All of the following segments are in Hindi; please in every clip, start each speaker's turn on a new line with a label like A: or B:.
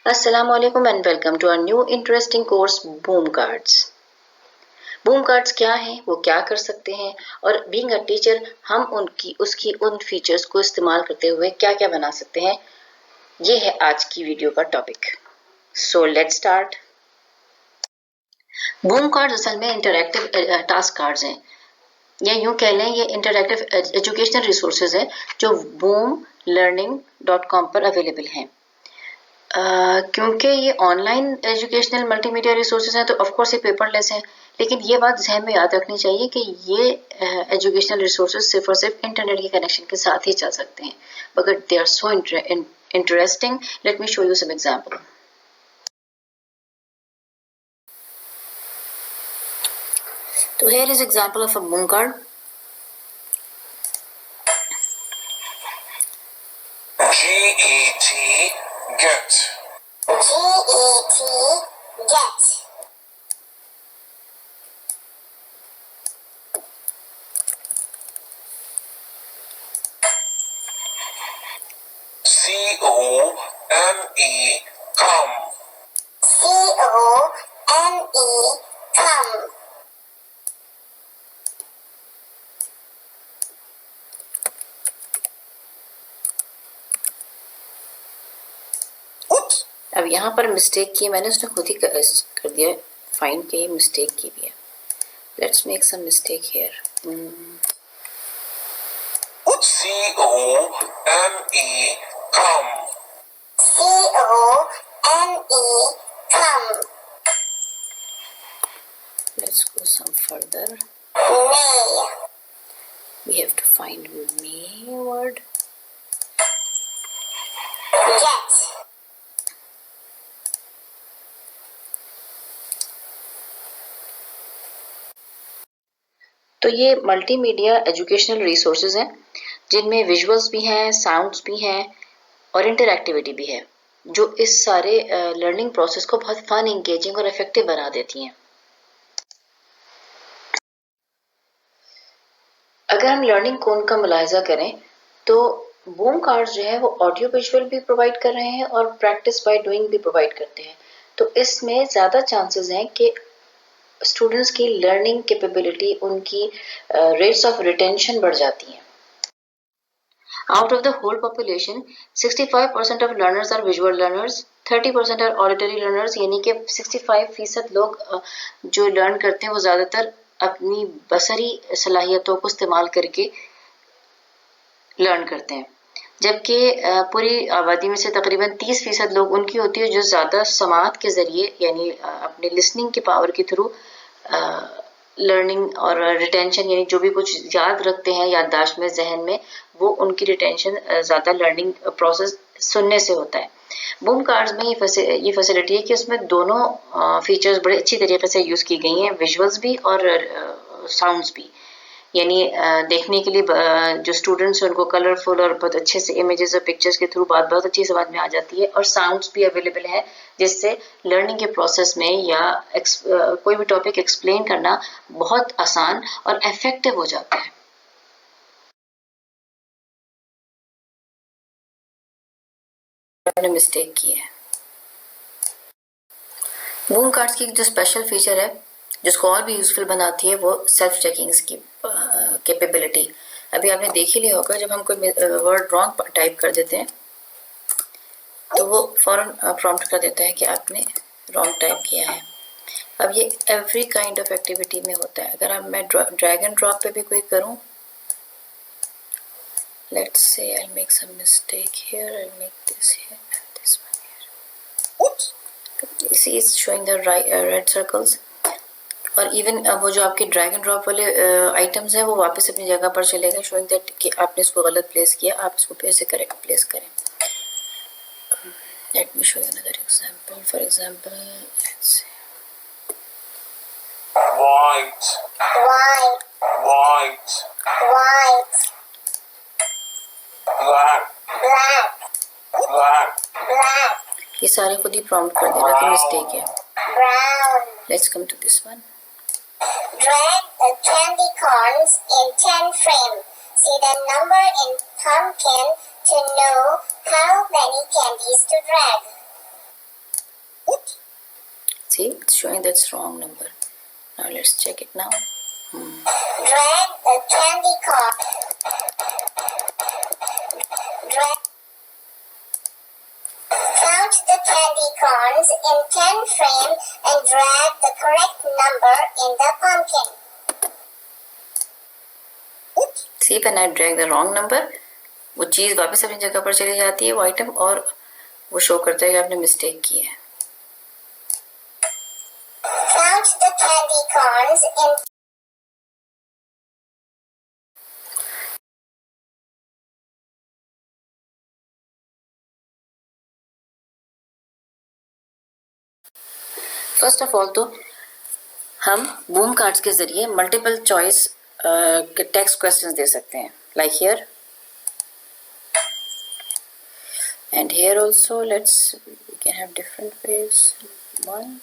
A: Assalamu alaikum and welcome to our new interesting course boom cards. Boom cards क्या हैं, वो क्या कर सकते हैं और बीइंग अ टीचर हम उसकी उन फीचर्स को इस्तेमाल करते हुए क्या क्या बना सकते हैं, ये है आज की वीडियो का topic. So let's start. Boom cards असल में इंटरैक्टिव टास्क कार्ड्स हैं, या यूं कह लें ये इंटरैक्टिव एजुकेशनल रिसोर्सेज हैं जो boomlearning.com पर अवेलेबल हैं। क्योंकि ये ऑनलाइन एजुकेशनल मल्टीमीडिया रिसोर्सेज हैं तो ऑफ कोर्स ये पेपरलेस हैं, लेकिन ये बात जहन में याद रखनी चाहिए कि ये एजुकेशनल रिसोर्सेज सिर्फ और सिर्फ इंटरनेट के कनेक्शन के साथ ही चल सकते हैं, मगर they are so interesting. Let me show you some example. तो here is example of a boom card.
B: GET get. COME come. come.
A: अब यहाँ पर मिस्टेक की मैंने, उसने खुद ही कर दिया फाइंड के, ये मिस्टेक की भी है। Let's make some mistake here.
B: COME come. come.
A: Let's go some further.
B: May.
A: We have to find may word.
B: Get.
A: तो ये मल्टीमीडिया एजुकेशनल रिसोर्सेज हैं जिनमें विजुअल्स भी हैं, साउंड्स भी हैं और इंटरैक्टिविटी भी है, जो इस सारे लर्निंग प्रोसेस को बहुत फन, इंगेजिंग और इफेक्टिव बना देती हैं। अगर हम लर्निंग कोड का मुलाहिजा करें तो बूम कार्ड्स जो है वो ऑडियो विजुअल भी प्रोवाइड कर रहे हैं और प्रैक्टिस बाय डूइंग भी प्रोवाइड करते हैं। तो इसमें ज़्यादा चांसेस हैं कि स्टूडेंट्स की लर्निंग कैपेबिलिटी, उनकी रेट्स ऑफ रिटेंशन बढ़ जाती हैं। Out of the whole population, 65% of learners are visual learners, 30% are auditory learners, यानी कि 65% लोग जो लर्न करते हैं वो ज़्यादातर अपनी बसरी सलाहियतों को इस्तेमाल करके लर्न करते हैं, जबकि पूरी आबादी में से तकरीबन 30% लोग उनकी होती है जो ज़्यादा समात के ज़रिए यानी अपने लिसनिंग के पावर के थ्रू लर्निंग और रिटेंशन, यानी जो भी कुछ याद रखते हैं याददाश्त में, जहन में, वो उनकी रिटेंशन ज़्यादा लर्निंग प्रोसेस सुनने से होता है। बूम कार्ड्स में ये फैसिलिटी है कि उसमें दोनों फीचर्स बड़े अच्छी तरीके से यूज़ की गई हैं, विजुअल्स भी और साउंड्स भी। यानी देखने के लिए जो स्टूडेंट्स हैं उनको कलरफुल और बहुत अच्छे से इमेजेस और पिक्चर्स के थ्रू बात बहुत अच्छी समझ में आ जाती है, और साउंड्स भी अवेलेबल है जिससे लर्निंग के प्रोसेस में या कोई भी टॉपिक एक्सप्लेन करना बहुत आसान और इफेक्टिव हो जाता है। आपने मिस्टेक की है। बूम कार्ड्स की जो स्पेशल फीचर है जिसको और भी यूजफुल बनाती है वो सेल्फ चेकिंग्स की कैपेबिलिटी। अभी आपने देख ही लिया होगा, जब हम कोई वर्ड रॉन्ग टाइप कर देते हैं तो वो फौरन प्रॉम्प्ट कर देता है कि आपने रॉन्ग टाइप किया है। अब ये एवरी काइंड ऑफ एक्टिविटी में होता है। अगर मैं ड्रैग एंड ड्रॉप पे भी कोई करूं, let's say I make some mistake here, I make this here and this one here, you see it's showing the red circles. और इवन वो जो आपके ड्रैग एंड ड्रॉप वाले आइटम्स हैं वो वापस अपनी जगह पर चले गए, शोइंग दैट कि आपने इसको गलत प्लेस किया, आप इसको फिर से करेक्ट प्लेस करें। Late me show you another example. For example let's say
B: white, black,
A: ये सारे खुद ही प्रॉम्प्ट कर देना कि मिस्टेक है। Let's come to this one.
B: Drag the candy corns in 10 frames. See the number in pumpkin to know how many candies to drag.
A: See, it's showing that's wrong number. Now let's check it now.
B: Drag the candy corn. Count the candy corns in 10 frame and drag the correct number in the pumpkin.
A: See, when I drag the wrong number, वो चीज़ वापस अपनी जगह पर चली जाती है, वो आइटम, और वो शो करता है कि आपने मिस्टेक की है.
B: Count the candy corns in
A: first of all तो हम बूम कार्ड्स के जरिए मल्टीपल चॉइस के टेक्स्ट क्वेश्चंस दे सकते हैं, like here and here also. Let's we can have different ways. 1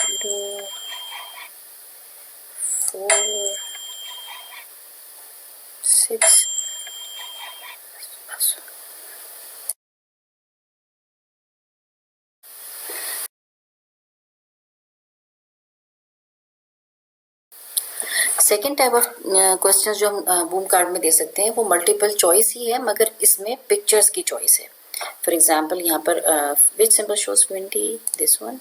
A: 0 4 6. Second type of questions जो हम बूम कार्ड में दे सकते हैं वो मल्टीपल चॉइस ही है, मगर इसमें पिक्चर्स की चॉइस है. फॉर एग्जांपल यहाँ पर विच symbol shows 20, this one,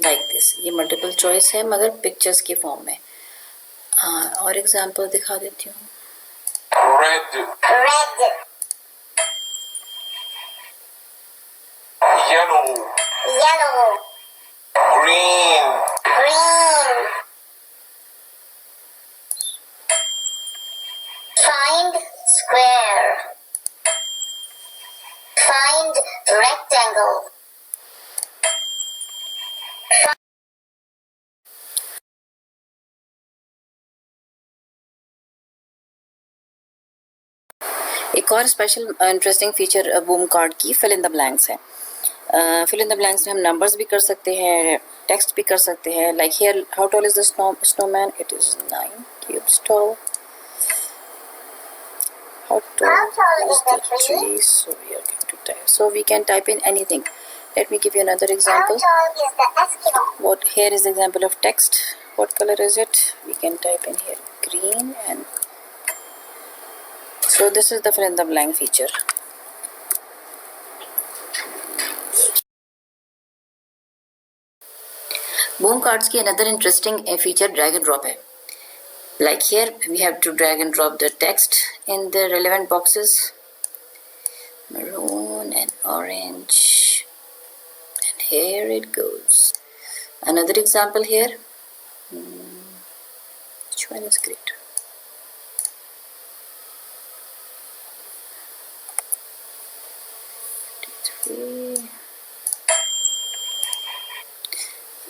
A: like this. ये मल्टीपल चॉइस है मगर पिक्चर्स की फॉर्म में. और एग्जांपल दिखा देती हूँ.
B: red, yellow, green. Find square. Find rectangle.
A: एक और special interesting feature boom card की फिल इन द ब्लैंक्स है. फिल इन द ब्लैंक्स में हम नंबर्स भी कर सकते हैं, टेक्स्ट भी कर सकते हैं. Like here, how tall is the snowman? It is 9 cubes tall. How tall is the tree? So we are going to type. So we can type in anything. Let me give you another example.
B: How tall is the Eskimo?
A: What here is the example of text. What color is it? We can type in here green, and so this is the fill in the blank feature. Boom cards की another interesting feature drag and drop है. Like here we have to drag and drop the text in the relevant boxes. Maroon and orange, and here it goes. Another example here. Which one is greater?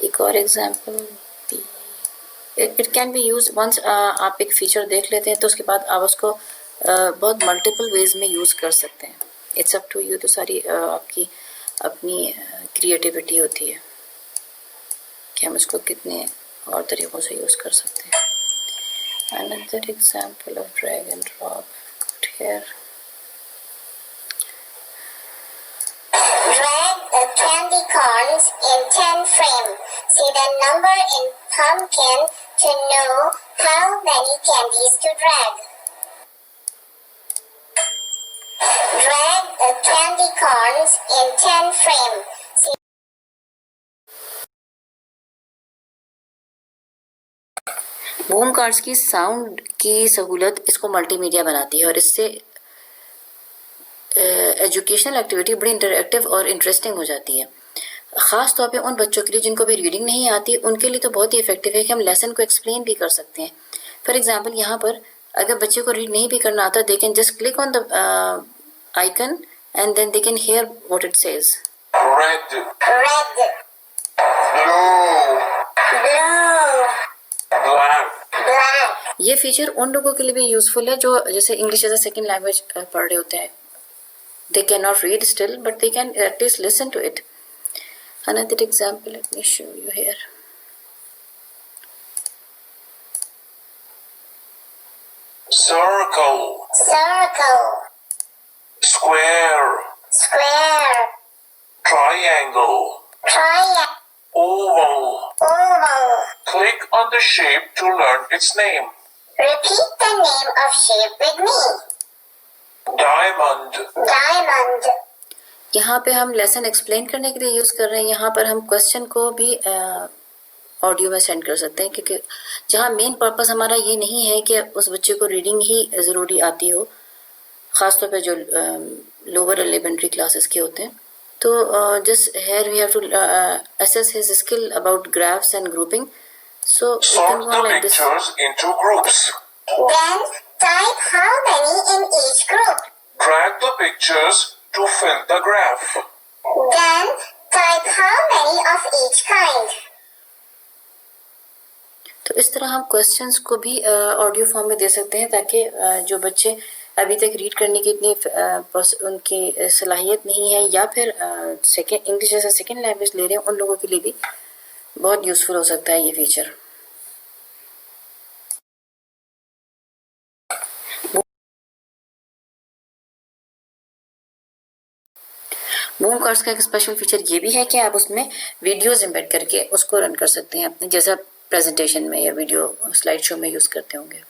A: एक और एग्जाम्पल. It can be use once आप एक फीचर देख लेते हैं तो उसके बाद आप उसको बहुत मल्टीपल वेज में यूज़ कर सकते हैं. It's up to you. तो सारी आपकी अपनी क्रिएटिविटी होती है कि हम इसको कितने और तरीक़ों से यूज़ कर सकते हैं. Another example of drag and drop here.
B: Drag the candy corns in 10 frame. See the number in pumpkin to know how many candies to drag. Drag the candy corns in 10 frame. See
A: boom cards की साउंड की सहूलत इसको मल्टीमीडिया बनाती है और इससे एजुकेशनल एक्टिविटी बड़ी इंटरैक्टिव और इंटरेस्टिंग हो जाती है. ख़ास तौर पे उन बच्चों के लिए जिनको भी रीडिंग नहीं आती, उनके लिए तो बहुत ही इफेक्टिव है कि हम लेसन को एक्सप्लेन भी कर सकते हैं. फॉर एग्जांपल यहाँ पर अगर बच्चे को रीड नहीं भी करना आता, they can just click on the icon and then they can hear what it says.
B: red, blue, black.
A: ये फीचर उन लोगों के लिए भी यूजफुल है जो जैसे English as a second language पढ़ रहे होते हैं. They cannot read still, but they can at least listen to it. Another example, let me show you here.
B: Circle, Square. Square. Triangle. Triangle. Oval. Oval. Click on the shape to learn its name. Repeat the name of shape with me. Diamond. Diamond.
A: यहाँ पे हम लेसन एक्सप्लेन करने के लिए यूज़ कर रहे हैं। यहाँ पर हम क्वेश्चन को भी ऑडियो में सेंड कर सकते हैं, क्योंकि जहाँ मेन पर्पस हमारा ये नहीं है कि उस बच्चे को रीडिंग ही ज़रूरी आती हो, ख़ासतौर पे जो लोअर एलिमेंट्री क्लासेस के होते हैं। तो just here we have to assess his skill about graphs and grouping. So we can
B: Sort
A: go
B: the
A: like this.
B: pictures into groups. Then type how many in each group. Drag the pictures to fill the graph. Then type how many of each kind.
A: तो इस तरह हम क्वेश्चंस को भी ऑडियो फॉर्म में दे सकते हैं, ताकि जो बच्चे अभी तक रीड करने की इतनी उनकी सलाहियत नहीं है, या फिर सेकेंड इंग्लिश जैसा सेकेंड लैंग्वेज ले रहे हैं, उन लोगों के लिए भी बहुत यूज़फुल हो सकता है ये फीचर। बूम कार्ड्स का एक स्पेशल फीचर ये भी है कि आप उसमें वीडियोस एम्बेड करके उसको रन कर सकते हैं, अपने जैसा प्रेजेंटेशन में या वीडियो स्लाइड शो में यूज़ करते होंगे।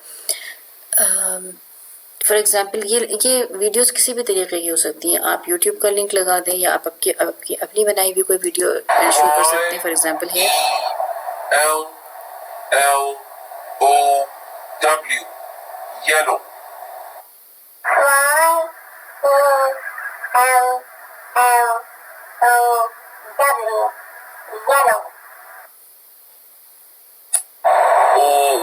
A: फॉर एग्जांपल ये वीडियोस किसी भी तरीके की हो सकती हैं। आप यूट्यूब का लिंक लगा दें, या आप आपकी अपनी बनाई हुई कोई वीडियो शो कर सकते हैं। फॉर एग्जांपल है
B: LLOW yellow. YELLOW yellow. OR.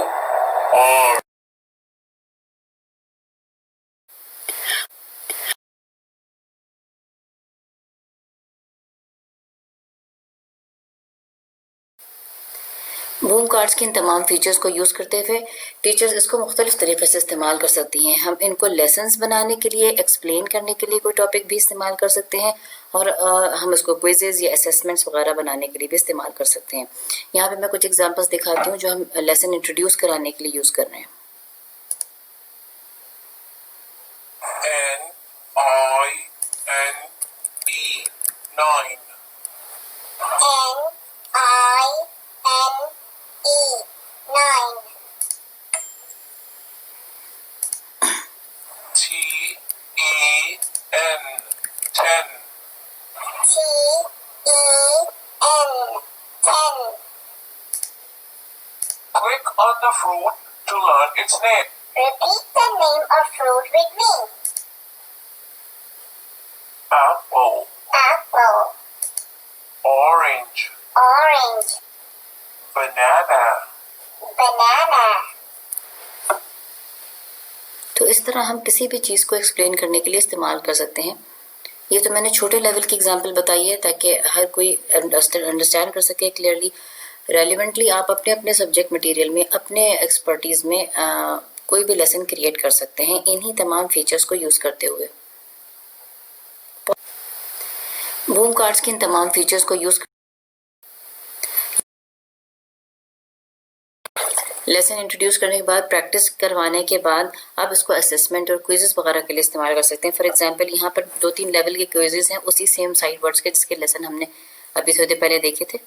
A: Boom cards के इन तमाम फीचर्स को यूज़ करते हुए टीचर्स इसको मुख्तलिफ तरीके से इस्तेमाल कर सकती हैं। हम इनको लेसन्स बनाने के लिए, एक्सप्लेन करने के लिए कोई टॉपिक भी इस्तेमाल कर सकते हैं, और हम इसको क्विजेज़ या असेसमेंट्स वगैरह बनाने के लिए भी इस्तेमाल कर सकते हैं। यहाँ पे मैं कुछ एग्जांपल्स दिखाती हूँ जो हम लेसन इंट्रोड्यूस कराने के लिए यूज़ कर रहे हैं।
B: NINE. NINE. TEN. 10. TEN. Click on the fruit to learn its name. Repeat the name of fruit with me. Apple. Apple. Orange. Orange. Banana. Banana.
A: तो इस तरह हम किसी भी चीज़ को एक्सप्लेन करने के लिए इस्तेमाल कर सकते हैं। ये तो मैंने छोटे लेवल की एग्जांपल बताई है, ताकि हर कोई अंडरस्टैंड कर सके क्लियरली, रेलिवेंटली। आप अपने अपने सब्जेक्ट मटेरियल में, अपने एक्सपर्टीज़ में कोई भी लेसन क्रिएट कर सकते हैं इन्हीं तमाम फीचर्स को यूज़ करते हुए। बूम कार्ड्स के इन तमाम फीचर्स को यूज़ लेसन इंट्रोड्यूस करने के बाद, प्रैक्टिस करवाने के बाद, आप इसको असेसमेंट और क्विजेस वगैरह के लिए इस्तेमाल कर सकते हैं। फॉर एग्जांपल यहाँ पर 2-3 लेवल के क्विजेस हैं उसी सेम साइड वर्ड्स के, जिसके लेसन हमने अभी थोड़ी देर पहले देखे थे।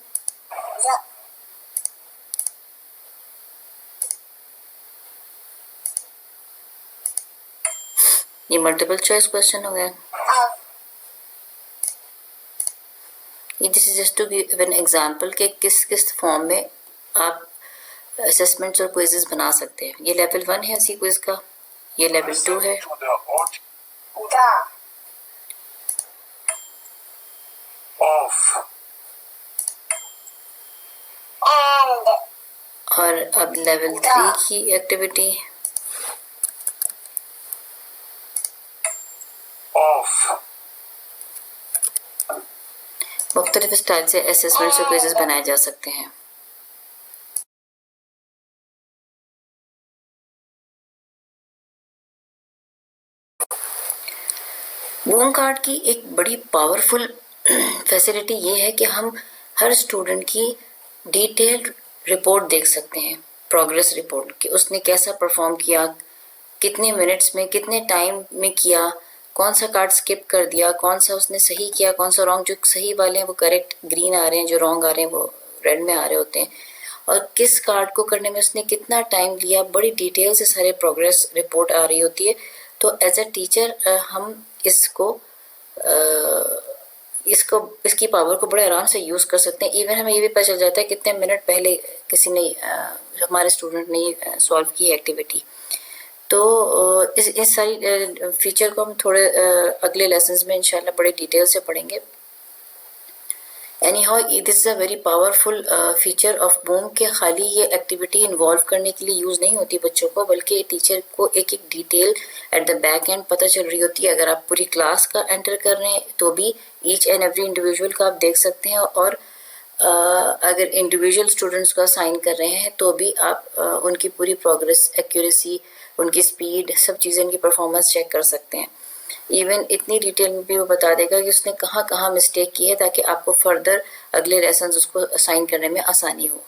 A: ये मल्टीपल चॉइस क्वेश्चन हो गया। ये this is just to give an example के किस किस फॉर्म में आप असेसमेंट्स और क्विजेस बना सकते हैं। ये लेवल 1 है इसी क्विज का, ये लेवल 2 है। और अब लेवल 3 की एक्टिविटी मुख्तलिफ स्टाइल से असेसमेंट्स और क्विजेस बनाए जा सकते हैं। बूम कार्ड की एक बड़ी पावरफुल फैसिलिटी ये है कि हम हर स्टूडेंट की डिटेल्ड रिपोर्ट देख सकते हैं, प्रोग्रेस रिपोर्ट, कि उसने कैसा परफॉर्म किया, कितने मिनट्स में, कितने टाइम में किया, कौन सा कार्ड स्किप कर दिया, कौन सा उसने सही किया, कौन सा रॉन्ग, जो सही वाले हैं वो करेक्ट ग्रीन आ रहे हैं, जो रॉन्ग आ रहे हैं वो रेड में आ रहे होते हैं, और किस कार्ड को करने में उसने कितना टाइम लिया, बड़ी डिटेल से सारे प्रोग्रेस रिपोर्ट आ रही होती है। तो एज अ टीचर हम इसकी पावर को बड़े आराम से यूज़ कर सकते हैं। इवन हमें ये भी पता चल जाता है कितने मिनट पहले किसी ने हमारे स्टूडेंट ने सॉल्व की एक्टिविटी। तो इस सारी फीचर को हम थोड़े अगले लेसन्स में इंशाल्लाह बड़े डिटेल से पढ़ेंगे। Any how this is a very powerful feature of boom के खाली ये एक्टिविटी इन्वॉल्व करने के लिए यूज़ नहीं होती बच्चों को, बल्कि टीचर को एक एक detail at the back and पता चल रही होती है। अगर आप पूरी क्लास का एंटर कर रहे हैं तो भी ईच एंड एवरी इंडिविजुअल का आप देख सकते हैं, और अगर इंडिविजुअल स्टूडेंट्स को असाइन कर रहे हैं तो भी आप उनकी पूरी प्रोग्रेस, एक्यूरेसी, उनकी स्पीड, सब चीज़ें, उनकी परफॉर्मेंस चेक कर सकते हैं। इवन इतनी डिटेल में भी वो बता देगा कि उसने कहाँ कहाँ मिस्टेक की है, ताकि आपको फर्दर अगले लेसन उसको असाइन करने में आसानी हो।